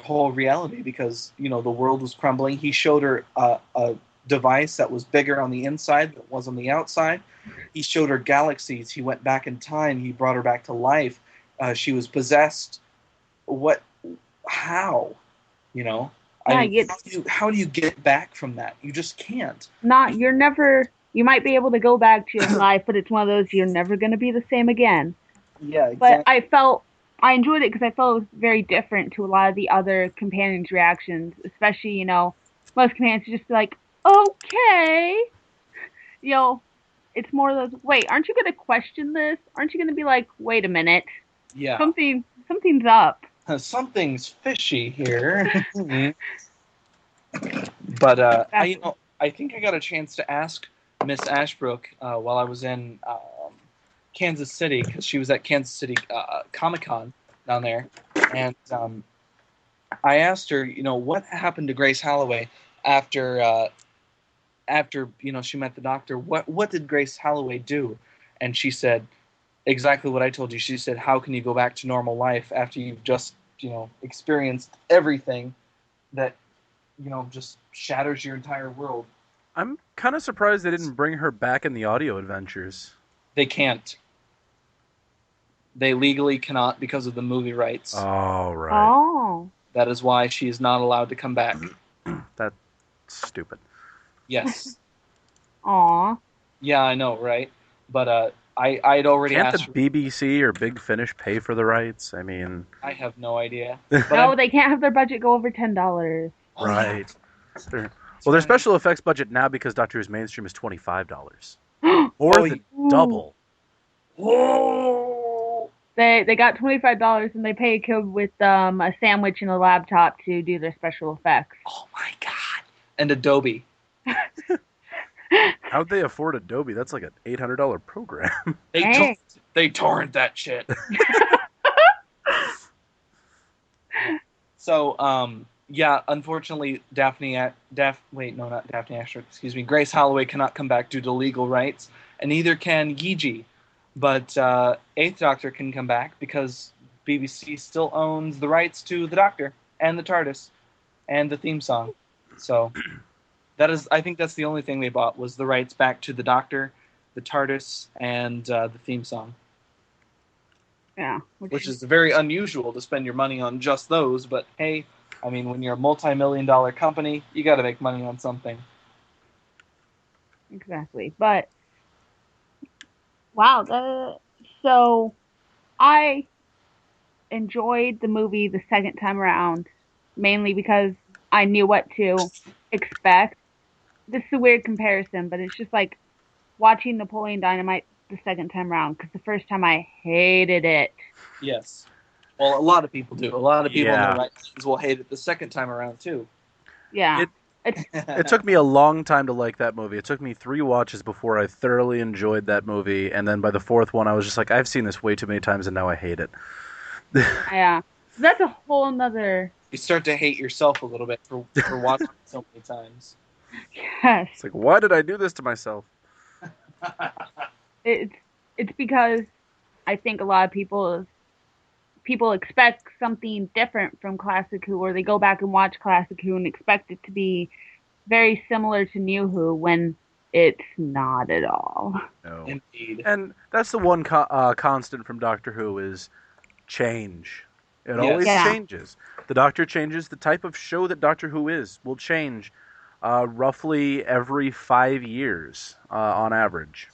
Speaker 3: whole reality, because, the world was crumbling. He showed her a device that was bigger on the inside than it was on the outside. He showed her galaxies. He went back in time. He brought her back to life. She was possessed. How?
Speaker 1: Yeah,
Speaker 3: how do you get back from that? You just can't.
Speaker 1: You might be able to go back to your life, but it's one of those you're never going to be the same again.
Speaker 3: Yeah, exactly.
Speaker 1: But I enjoyed it because I felt it was very different to a lot of the other companions' reactions, especially, most companions just be like, okay. It's more of those, wait, aren't you going to question this? Aren't you going to be like, wait a minute.
Speaker 3: Yeah.
Speaker 1: Something's up.
Speaker 3: Something's fishy here. But I think I got a chance to ask Miss Ashbrook while I was in Kansas City, because she was at Kansas City Comic-Con down there, and I asked her, what happened to Grace Holloway after she met the Doctor. What did Grace Holloway do? And she said exactly what I told you. She said, how can you go back to normal life after you've just, experienced everything that, just shatters your entire world?
Speaker 2: I'm kind of surprised they didn't bring her back in the audio adventures.
Speaker 3: They can't. They legally cannot because of the movie rights.
Speaker 2: Oh, right.
Speaker 1: Oh.
Speaker 3: That is why she is not allowed to come back.
Speaker 2: That's stupid.
Speaker 3: Yes.
Speaker 1: Aw.
Speaker 3: Yeah, I know, right? But I'd already
Speaker 2: Can't
Speaker 3: asked
Speaker 2: the BBC or Big Finish pay for the rights? I mean,
Speaker 3: I have no idea.
Speaker 1: No, they can't have their budget go over $10.
Speaker 2: Right. Their special effects budget now, because Doctor Who's mainstream, is $25. Or the double.
Speaker 3: Whoa!
Speaker 1: They got $25 and they pay a kid with a sandwich and a laptop to do their special effects.
Speaker 3: Oh my god! And Adobe.
Speaker 2: How'd they afford Adobe? That's like an $800 program.
Speaker 3: They torrent that shit. So, yeah, unfortunately, Grace Holloway cannot come back due to legal rights, and neither can Yiji. But Eighth Doctor can come back because BBC still owns the rights to the Doctor and the TARDIS and the theme song. So I think that's the only thing they bought, was the rights back to the Doctor, the TARDIS, and the theme song.
Speaker 1: Yeah.
Speaker 3: Which is very unusual to spend your money on just those, but hey, I mean, when you're a multi-million-dollar company, you got to make money on something.
Speaker 1: Exactly. But wow, so I enjoyed the movie the second time around, mainly because I knew what to expect. This is a weird comparison, but it's just like watching Napoleon Dynamite the second time around, because the first time I hated it.
Speaker 3: Yes. Well, a lot of people do. A lot of people in
Speaker 2: Yeah.
Speaker 3: their right minds will hate it the second time around, too.
Speaker 1: Yeah.
Speaker 2: It took me a long time to like that movie. It took me 3 watches before I thoroughly enjoyed that movie, and then by the 4th one, I was just like, I've seen this way too many times, and now I hate it.
Speaker 1: Yeah. That's a whole nother...
Speaker 3: You start to hate yourself a little bit for watching it so many times.
Speaker 1: Yes.
Speaker 2: It's like, why did I do this to myself?
Speaker 1: It's because I think a lot of people expect something different from Classic Who, or they go back and watch Classic Who and expect it to be very similar to New Who, when it's not at all.
Speaker 2: No.
Speaker 3: Indeed.
Speaker 2: And that's the one constant from Doctor Who is change. It always changes. The Doctor changes. The type of show that Doctor Who will change roughly every 5 years on average.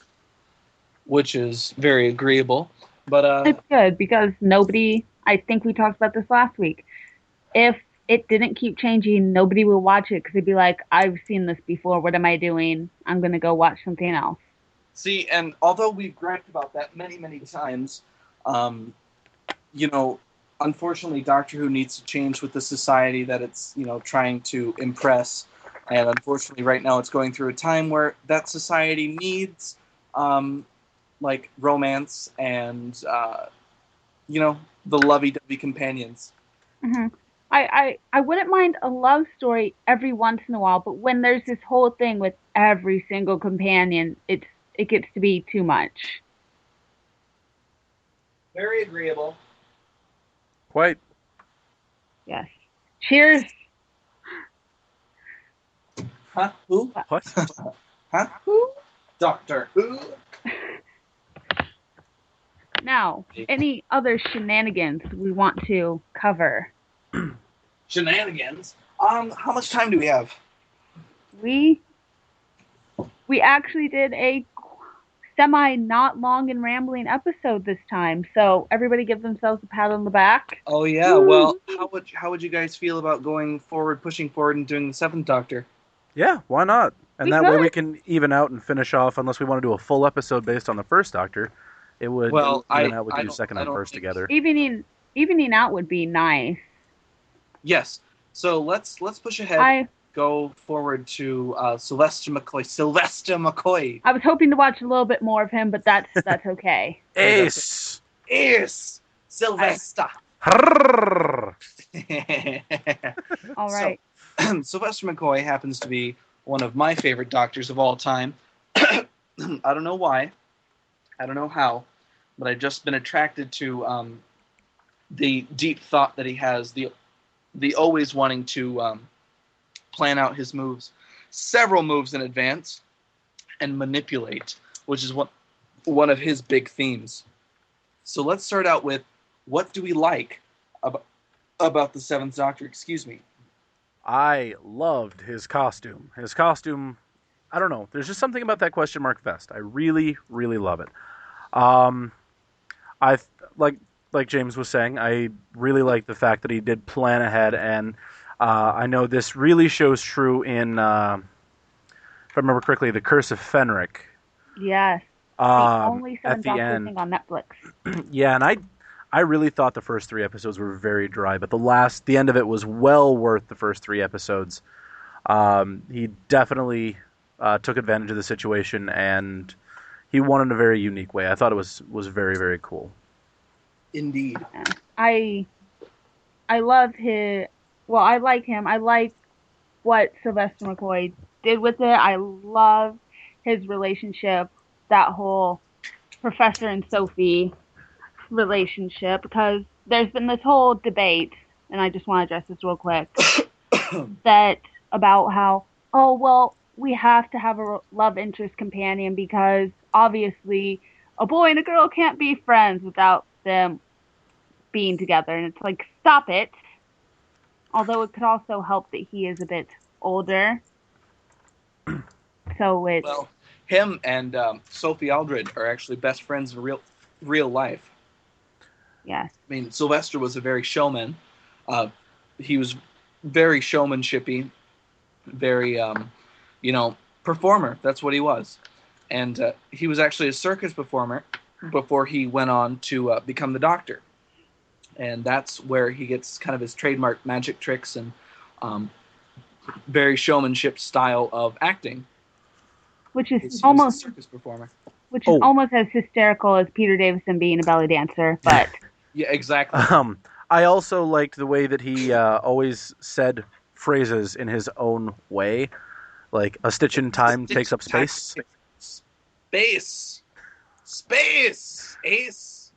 Speaker 3: Which is very agreeable. But
Speaker 1: it's good because I think we talked about this last week. If it didn't keep changing, nobody would watch it because they'd be like, I've seen this before. What am I doing? I'm going to go watch something else.
Speaker 3: See, and although we've griped about that many, many times, you know, unfortunately, Doctor Who needs to change with the society that it's, trying to impress. And unfortunately, right now, it's going through a time where that society needs, like, romance and, the lovey-dovey companions.
Speaker 1: Mm-hmm. I wouldn't mind a love story every once in a while, but when there's this whole thing with every single companion, it gets to be too much.
Speaker 3: Very agreeable.
Speaker 2: Quite.
Speaker 1: Yes. Cheers.
Speaker 3: Huh? Who?
Speaker 2: What?
Speaker 3: Huh? Who? Doctor Who?
Speaker 1: Now, any other shenanigans we want to cover?
Speaker 3: Shenanigans? How much time do we have?
Speaker 1: We actually did a semi not long and rambling episode this time, so everybody give themselves a pat on the back.
Speaker 3: Oh yeah.
Speaker 1: Woo!
Speaker 3: Well, how would you guys feel about pushing forward, and doing the Seventh Doctor?
Speaker 2: Yeah, why not? And
Speaker 1: We
Speaker 2: that way
Speaker 1: could.
Speaker 2: we can even out and finish off, unless we want to do a full episode based on the first Doctor. It would even out with
Speaker 3: I
Speaker 2: do
Speaker 3: don't-
Speaker 2: second
Speaker 3: I
Speaker 2: and
Speaker 3: don't
Speaker 2: first
Speaker 3: think-
Speaker 2: together.
Speaker 1: Evening out would be nice.
Speaker 3: Yes. So let's push ahead. Go forward to Sylvester McCoy.
Speaker 1: I was hoping to watch a little bit more of him, but that's okay.
Speaker 2: Ace!
Speaker 3: Yes, Sylvester.
Speaker 2: Harrrr.
Speaker 1: All right.
Speaker 3: So, Sylvester McCoy happens to be one of my favorite doctors of all time. I don't know why. I don't know how. But I've just been attracted to the deep thought that he has, the always wanting to plan out his moves, several moves in advance, and manipulate, which is one of his big themes. So let's start out with, what do we like about the Seventh Doctor? Excuse me.
Speaker 2: I loved his costume. His costume, I don't know. There's just something about that question mark vest. I really, really love it. I like James was saying, I really like the fact that he did plan ahead, and I know this really shows true in, if I remember correctly, The Curse of Fenric.
Speaker 1: Yes. The only Seventh Doctor thing on Netflix.
Speaker 2: Yeah, and I really thought the first 3 episodes were very dry, but the end of it was well worth the first 3 episodes. He definitely took advantage of the situation, and he won in a very unique way. I thought it was very, very cool.
Speaker 3: Indeed.
Speaker 1: I love his. Well, I like him. I like what Sylvester McCoy did with it. I love his relationship, that whole Professor and Sophie relationship, because there's been this whole debate, and I just want to address this real quick, that about how, oh, well, we have to have a love interest companion because obviously a boy and a girl can't be friends without them being together. And it's like, stop it. Although it could also help that he is a bit older. So it's...
Speaker 3: Well, him and Sophie Aldred are actually best friends in real life.
Speaker 1: Yes.
Speaker 3: I mean, Sylvester was a very showman. He was very showmanshipy, very, performer. That's what he was. And he was actually a circus performer before he went on to become the Doctor. And that's where he gets kind of his trademark magic tricks and very showmanship style of acting.
Speaker 1: Which is
Speaker 3: He was
Speaker 1: almost
Speaker 3: a circus performer.
Speaker 1: which is almost as hysterical as Peter Davison being a belly dancer, but
Speaker 3: Yeah, exactly.
Speaker 2: I also liked the way that he always said phrases in his own way, like a stitch in time takes up space.
Speaker 3: Space, ace.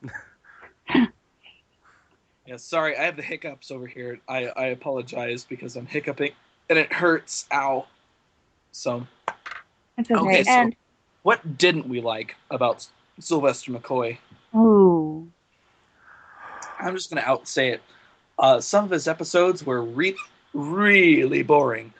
Speaker 3: Yeah, sorry, I have the hiccups over here. I apologize because I'm hiccuping and it hurts. Ow. So,
Speaker 1: it's okay.
Speaker 3: so
Speaker 1: And
Speaker 3: what didn't we like about Sylvester McCoy?
Speaker 1: ooh,
Speaker 3: I'm just going to outsay it. Some of his episodes were really boring.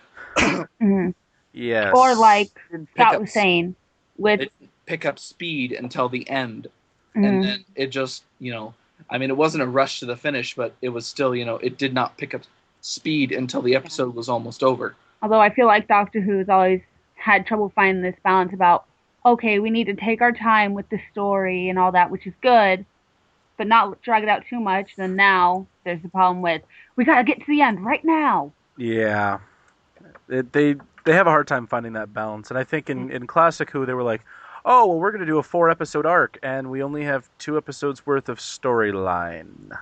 Speaker 2: Yes.
Speaker 1: or like
Speaker 3: Pick
Speaker 1: Scott
Speaker 3: up-
Speaker 1: was saying, with
Speaker 3: It didn't pick up speed until the end. And then it just, it wasn't a rush to the finish, but it was still, it did not pick up speed until the episode was almost over.
Speaker 1: Although I feel like Doctor Who's always had trouble finding this balance about, okay, we need to take our time with the story and all that, which is good, but not drag it out too much. Then now there's the problem with, we gotta get to the end right now.
Speaker 2: Yeah, they have a hard time finding that balance, and I think in Classic Who they were like, oh well, we're going to do a 4-episode arc, and we only have 2 episodes worth of storyline.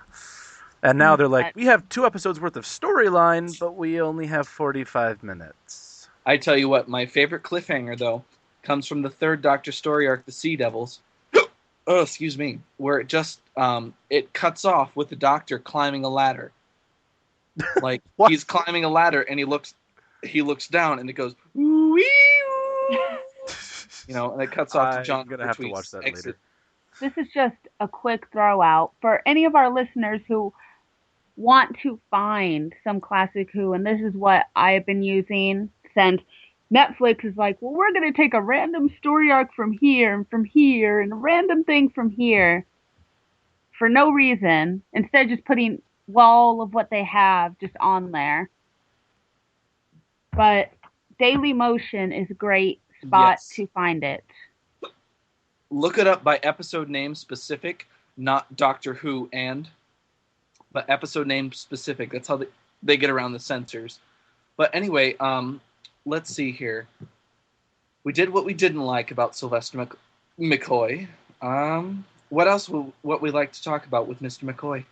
Speaker 2: And now they're like, we have 2 episodes worth of storyline, but we only have 45 minutes.
Speaker 3: I tell you what, my favorite cliffhanger though comes from the 3rd Doctor story arc, The Sea Devils. Oh, excuse me, where it just it cuts off with the Doctor climbing a ladder. Like he's climbing a ladder and he looks down and it goes wee. You know, and it cuts off to John.
Speaker 2: I'm gonna have to watch that later.
Speaker 1: This is just a quick throw out for any of our listeners who want to find some Classic Who, and this is what I have been using since Netflix is like, well, we're going to take a random story arc from here and a random thing from here for no reason, instead of just putting all of what they have just on there. But Daily Motion is a great spot to find it.
Speaker 3: Look it up by episode name specific, not Doctor Who but episode name specific. That's how they get around the censors. But anyway, let's see here. We did what we didn't like about Sylvester McCoy. What else what we like to talk about with Mr. McCoy?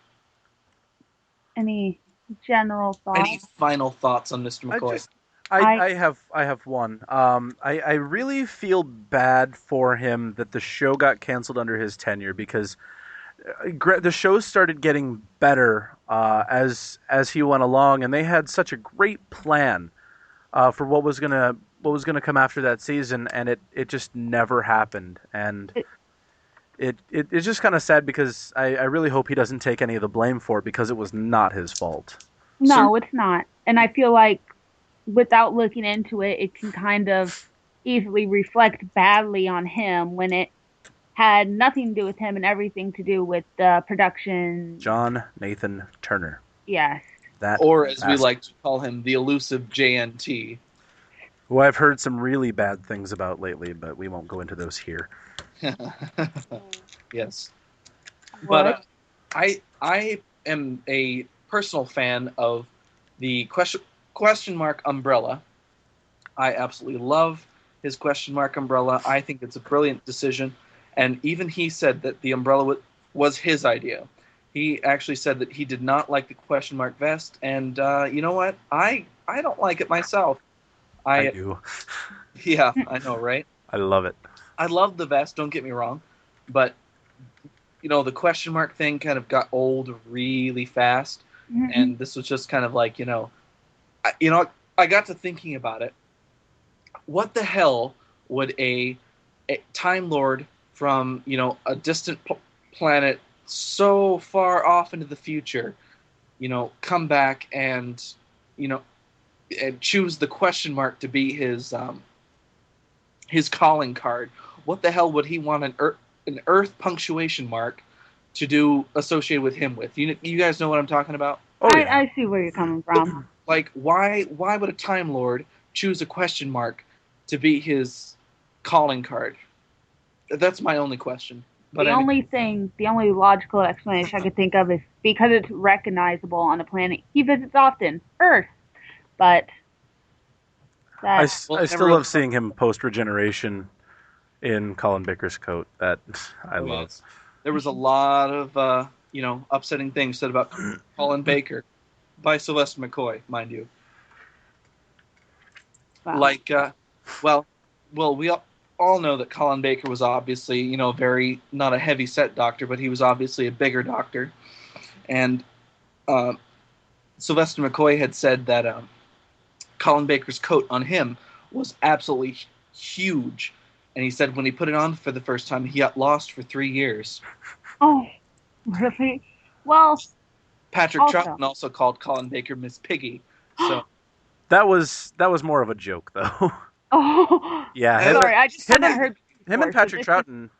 Speaker 1: Any general thoughts?
Speaker 3: Any final thoughts on Mr. McCoy?
Speaker 2: I have one. I really feel bad for him that the show got canceled under his tenure, because the show started getting better as he went along, and they had such a great plan for what was gonna come after that season, and it just never happened. And it's just kind of sad, because I really hope he doesn't take any of the blame for it, because it was not his fault.
Speaker 1: No, it's not. And I feel like without looking into it, it can kind of easily reflect badly on him when it had nothing to do with him and everything to do with the production.
Speaker 2: John Nathan Turner.
Speaker 1: Yes.
Speaker 3: Or as we like to call him, the elusive JNT.
Speaker 2: Who I've heard some really bad things about lately, but we won't go into those here.
Speaker 3: Yes. But I am a personal fan of the question mark umbrella. I absolutely love his question mark umbrella. I think it's a brilliant decision. And even he said that the umbrella was his idea. He actually said that he did not like the question mark vest. And you know what? I don't like it myself.
Speaker 2: I do.
Speaker 3: Yeah, I know, right?
Speaker 2: I love it.
Speaker 3: I love the vest, don't get me wrong. But, you know, the question mark thing kind of got old really fast. Mm-hmm. And this was just kind of like, I got to thinking about it. What the hell would a Time Lord from, a distant planet so far off into the future, come back and, and choose the question mark to be his calling card? What the hell would he want an Earth punctuation mark to do associated with him with? You guys know what I'm talking about?
Speaker 1: Oh, yeah. I see where you're coming from.
Speaker 3: Like, why would a Time Lord choose a question mark to be his calling card? That's my only question. But
Speaker 1: the only logical explanation I could think of is because it's recognizable on a planet he visits often, Earth. But
Speaker 2: I still love seeing him post regeneration in Colin Baker's coat. That I love. Yes.
Speaker 3: There was a lot of upsetting things said about Colin Baker by Sylvester McCoy, mind you. Wow. Like, well, we all know that Colin Baker was obviously, very not a heavy set doctor, but he was obviously a bigger doctor, and Sylvester McCoy had said that Colin Baker's coat on him was absolutely huge. And he said when he put it on for the first time, he got lost for 3 years.
Speaker 1: Oh, really? Well,
Speaker 3: Patrick Troughton also called Colin Baker Miss Piggy. So
Speaker 2: that was more of a joke, though.
Speaker 1: Oh,
Speaker 2: yeah.
Speaker 1: Sorry, I just haven't heard.
Speaker 2: Him and Patrick Troughton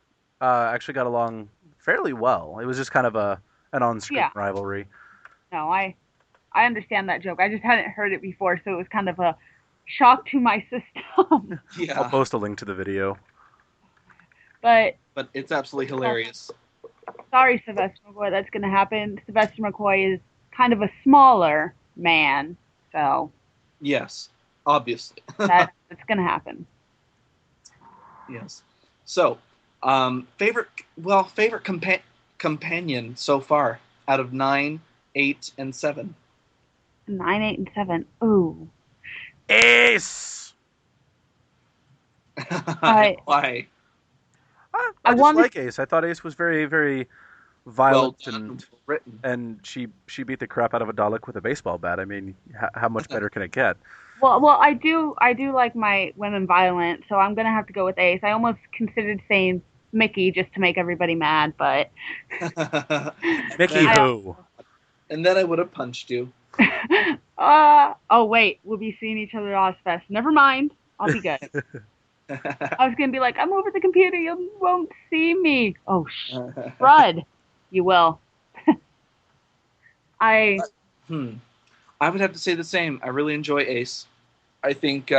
Speaker 2: actually got along fairly well. It was just kind of an on-screen rivalry.
Speaker 1: No, I I understand that joke. I just hadn't heard it before, so it was kind of a shock to my system.
Speaker 2: I'll
Speaker 3: Yeah,
Speaker 2: post a link to the video.
Speaker 1: But
Speaker 3: but it's absolutely hilarious.
Speaker 1: sorry, Sylvester McCoy, that's going to happen. Sylvester McCoy is kind of a smaller man, so
Speaker 3: Yes, obviously.
Speaker 1: that's going to happen.
Speaker 3: Yes. So, favorite companion so far out of 9, 8, and 7.
Speaker 1: 9, 8, and 7. Ooh.
Speaker 2: Ace!
Speaker 1: I
Speaker 3: Why?
Speaker 2: I
Speaker 1: I
Speaker 2: just
Speaker 1: want
Speaker 2: like Ace. I thought Ace was very, very
Speaker 3: Well
Speaker 2: violent
Speaker 3: done, well written.
Speaker 2: and she beat the crap out of a Dalek with a baseball bat. I mean, how much better can it get?
Speaker 1: well, I do like my women violent, so I'm gonna have to go with Ace. I almost considered saying Mickey just to make everybody mad, but
Speaker 2: Mickey
Speaker 1: I
Speaker 2: who?
Speaker 3: And then I would have punched you.
Speaker 1: oh wait, we'll be seeing each other at Ozfest. Never mind, I'll be good. I was gonna be like, I'm over the computer, you won't see me. Oh, Rud, you will. I
Speaker 3: I would have to say the same. I really enjoy Ace. I think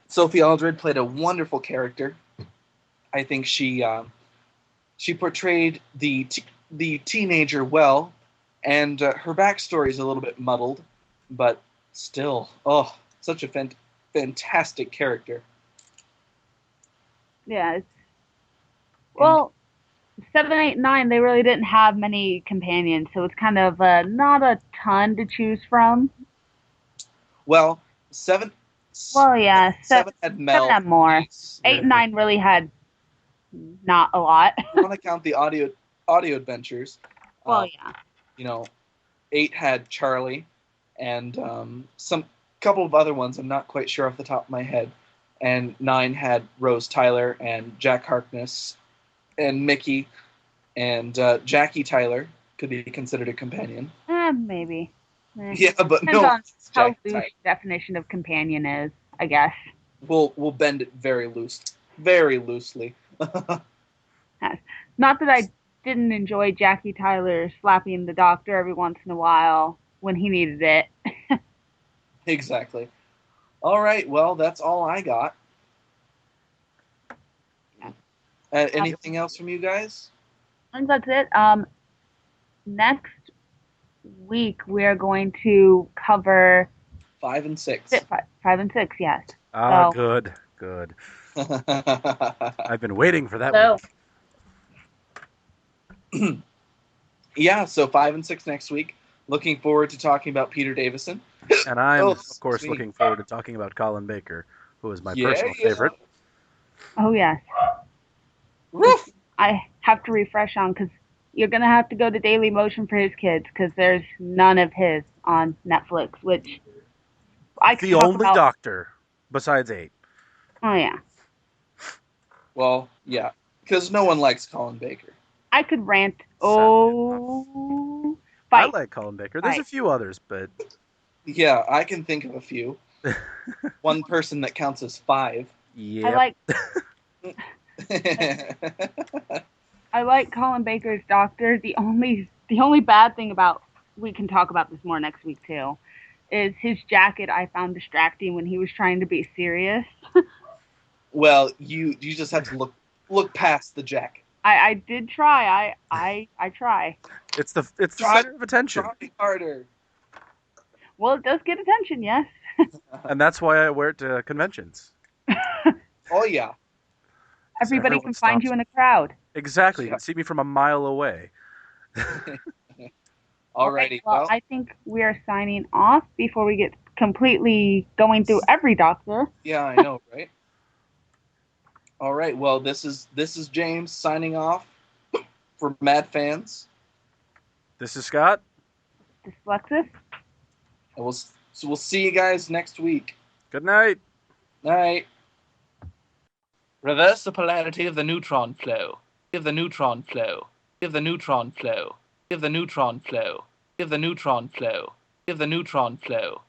Speaker 3: Sophie Aldred played a wonderful character. I think she portrayed the teenager well, and her backstory is a little bit muddled, but still, oh, such a fantastic character.
Speaker 1: yeah. Well, 7, 8, 9, they really didn't have many companions, so it's kind of not a ton to choose from.
Speaker 3: Well, seven,
Speaker 1: Well, yeah,
Speaker 3: seven had
Speaker 1: 7
Speaker 3: Mel.
Speaker 1: had more.
Speaker 3: Ace.
Speaker 1: 8 and 9 really had not a lot.
Speaker 3: If you want to count the audio adventures,
Speaker 1: Well, yeah.
Speaker 3: you know, 8 had Charlie, and some couple of other ones I'm not quite sure off the top of my head. And 9 had Rose Tyler and Jack Harkness and Mickey, and Jackie Tyler could be considered a companion.
Speaker 1: Maybe.
Speaker 3: Yeah, but
Speaker 1: Depends
Speaker 3: no,
Speaker 1: on
Speaker 3: it's
Speaker 1: how
Speaker 3: Jackie
Speaker 1: loose
Speaker 3: Tyler.
Speaker 1: your definition of companion is, I guess.
Speaker 3: We'll bend it very loosely.
Speaker 1: Not that I didn't enjoy Jackie Tyler slapping the doctor every once in a while when he needed it.
Speaker 3: Exactly. All right, well, that's all I got. Anything else from you guys?
Speaker 1: I think that's it. Next week we're going to cover
Speaker 3: 5 and 6.
Speaker 1: 5 and 6, yes.
Speaker 2: Ah,
Speaker 1: So-
Speaker 2: good. I've been waiting for that
Speaker 1: So-
Speaker 2: week.
Speaker 3: Yeah, so 5 and 6 next week. Looking forward to talking about Peter Davison.
Speaker 2: And I'm,
Speaker 3: Oh,
Speaker 2: of course,
Speaker 3: sweet.
Speaker 2: looking forward to talking about Colin Baker, who is my
Speaker 3: Yeah,
Speaker 2: personal
Speaker 3: yeah.
Speaker 2: favorite.
Speaker 1: Oh, yes.
Speaker 3: Woof!
Speaker 1: I have to refresh on because you're going to have to go to Daily Motion for his kids because there's none of his on Netflix, which I could
Speaker 2: The
Speaker 1: talk
Speaker 2: only
Speaker 1: about.
Speaker 2: doctor, besides 8.
Speaker 1: Oh, yeah.
Speaker 3: Well, yeah, because no one likes Colin Baker.
Speaker 1: I could rant.
Speaker 2: Sad
Speaker 1: Oh,
Speaker 2: I
Speaker 1: fight.
Speaker 2: like Colin Baker. There's a
Speaker 1: Right.
Speaker 2: few others, but
Speaker 3: Yeah, I can think of a few. One person that counts as 5.
Speaker 2: yeah.
Speaker 1: I like Colin Baker's doctor. The only bad thing about, we can talk about this more next week too, is his jacket I found distracting when he was trying to be serious.
Speaker 3: Well, you just have to look past the jacket.
Speaker 1: I did try. I try.
Speaker 2: It's the
Speaker 3: Try-
Speaker 2: center of attention,
Speaker 3: Try harder.
Speaker 1: Well, it does get attention, yes.
Speaker 2: and that's why I wear it to conventions.
Speaker 3: Oh yeah.
Speaker 1: Everybody
Speaker 2: everyone
Speaker 1: can find
Speaker 2: stops
Speaker 1: you in a crowd.
Speaker 2: Exactly. You
Speaker 3: Yeah.
Speaker 2: can see me from a mile away.
Speaker 3: Alrighty.
Speaker 1: Well, I think we are signing off before we get completely going through every doctor.
Speaker 3: Yeah, I know, right? All right. Well, this is James signing off for Mad Fans.
Speaker 2: This is Scott.
Speaker 1: Dyslexis.
Speaker 3: And we'll see you guys next week.
Speaker 2: Good night.
Speaker 3: Night. Reverse the polarity of the neutron flow. Give the neutron flow. Give the neutron flow. Give the neutron flow. Give the neutron flow. Give the neutron flow.